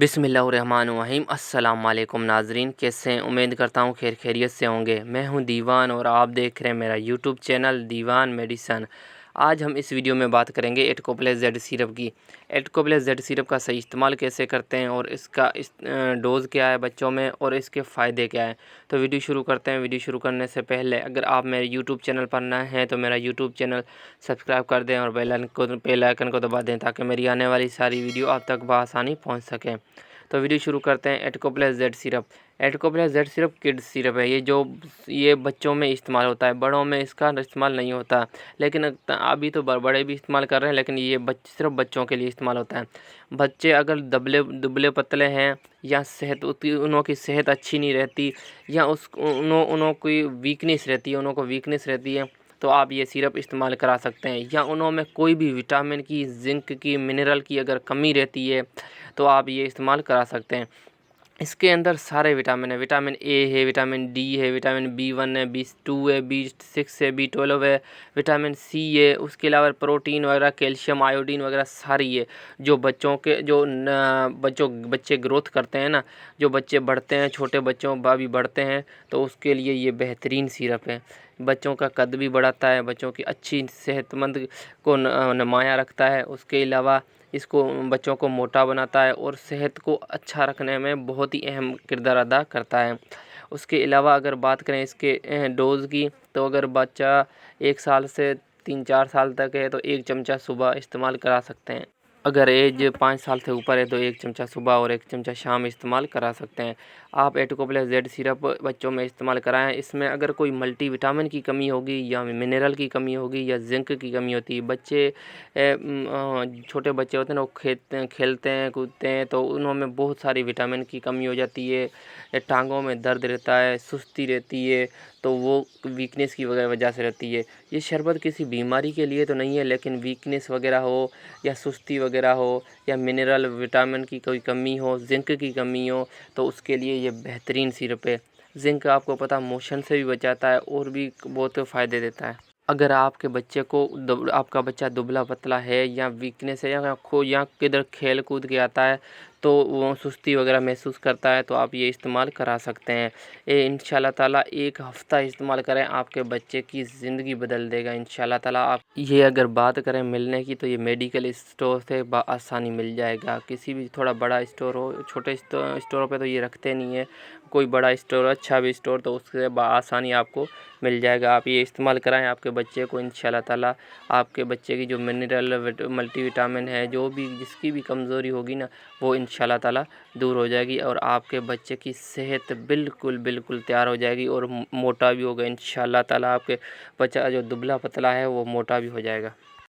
बिस्मिल्लाहिर्रहमानिर्रहीम। अस्सलाम वालेकुम नाजरीन, कैसे हैं? उम्मीद करता हूँ खैरियत से होंगे। मैं हूँ दीवान और आप देख रहे हैं मेरा यूट्यूब चैनल दीवान मेडिसन। आज हम इस वीडियो में बात करेंगे एटकोप्लेस जेड सिरप की। एटकोप्लेस जेड सिरप का सही इस्तेमाल कैसे करते हैं और इसका डोज़ क्या है बच्चों में और इसके फ़ायदे क्या हैं। तो वीडियो शुरू करते हैं। वीडियो शुरू करने से पहले अगर आप मेरे यूट्यूब चैनल पर नए हैं तो मेरा यूट्यूब चैनल सब्सक्राइब कर दें और बेल आइकन को दबा दें ताकि मेरी आने वाली सारी वीडियो आप तक बआसानी पहुँच सकें। तो वीडियो शुरू करते हैं। Atcoplex Z syrup. Atcoplex Z syrup kids syrup है। ये बच्चों में इस्तेमाल होता है, बड़ों में इसका इस्तेमाल नहीं होता। लेकिन अभी तो बड़े भी इस्तेमाल कर रहे हैं, लेकिन ये सिर्फ बच्चों के लिए इस्तेमाल होता है। बच्चे अगर दुबले पतले हैं या उनों की सेहत अच्छी नहीं रहती या उन्हों की वीकनेस रहती है, तो आप ये सिरप इस्तेमाल करा सकते हैं। या उन्होंने कोई भी विटामिन की, जिंक की, मिनरल की अगर कमी रहती है तो आप ये इस्तेमाल करा सकते हैं। इसके अंदर सारे विटामिन है। विटामिन ए है, विटामिन डी है, विटामिन B1 है, B2 है, B6 है, B12 है, विटामिन सी है। उसके अलावा प्रोटीन वगैरह, कैल्शियम, आयोडीन वगैरह सारी है। जो बच्चों के बच्चे ग्रोथ करते हैं ना, जो बच्चे बढ़ते हैं, छोटे बच्चों भी बढ़ते हैं, तो उसके लिए ये बेहतरीन सिरप है। बच्चों का कद भी बढ़ाता है, बच्चों की अच्छी सेहतमंद को नुमाया रखता है। उसके अलावा इसको बच्चों को मोटा बनाता है और सेहत को अच्छा रखने में बहुत ही अहम किरदार अदा करता है। उसके अलावा अगर बात करें इसके डोज़ की, तो अगर बच्चा 1 साल से 3-4 साल तक है तो 1 चमचा सुबह इस्तेमाल करा सकते हैं। अगर एज 5 साल से ऊपर है तो 1 चमचा सुबह और 1 चमचा शाम इस्तेमाल करा सकते हैं। आप एटकोप्लेस जेड सिरप बच्चों में इस्तेमाल कराएं। इसमें अगर कोई मल्टीविटामिन की कमी होगी या मिनरल की कमी होगी या जिंक की कमी होती है, छोटे बच्चे होते हैं ना, वो खेलते हैं, कूदते हैं, तो उनमें बहुत सारी विटामिन की कमी हो जाती है। टांगों में दर्द रहता है, सुस्ती रहती है, तो वो वीकनेस की वजह से रहती है। ये शरबत किसी बीमारी के लिए तो नहीं है, लेकिन वीकनेस वगैरह हो या सुस्ती वगैरह हो या मिनरल विटामिन की कोई कमी हो, जिंक की कमी हो, तो उसके लिए ये बेहतरीन सिरप है। जिंक आपको पता मोशन से भी बचाता है और भी बहुत फ़ायदे देता है। अगर आपके बच्चे को आपका बच्चा दुबला पतला है या वीकनेस है या किधर खेल कूद के आता है तो वो सुस्ती वगैरह महसूस करता है, तो आप ये इस्तेमाल करा सकते हैं। ये इंशाल्लाह ताला 1 हफ़्ता इस्तेमाल करें, आपके बच्चे की ज़िंदगी बदल देगा इंशाल्लाह ताला। आप ये अगर बात करें मिलने की, तो ये मेडिकल स्टोर से आसानी मिल जाएगा। किसी भी थोड़ा बड़ा स्टोर हो, छोटे स्टोरों पे तो ये रखते नहीं है। कोई बड़ा स्टोर, अच्छा भी स्टोर, तो उससे आसानी आपको मिल जाएगा। आप ये इस्तेमाल कराएं आपके बच्चे को, इंशाल्लाह ताला आपके बच्चे की जो मिनरल मल्टीविटामिन है, जो भी जिसकी भी कमज़ोरी होगी ना, वो इंशाल्लाह ताला दूर हो जाएगी और आपके बच्चे की सेहत बिल्कुल तैयार हो जाएगी और मोटा भी होगा इंशाल्लाह ताला। आपके बच्चा जो दुबला पतला है वो मोटा भी हो जाएगा।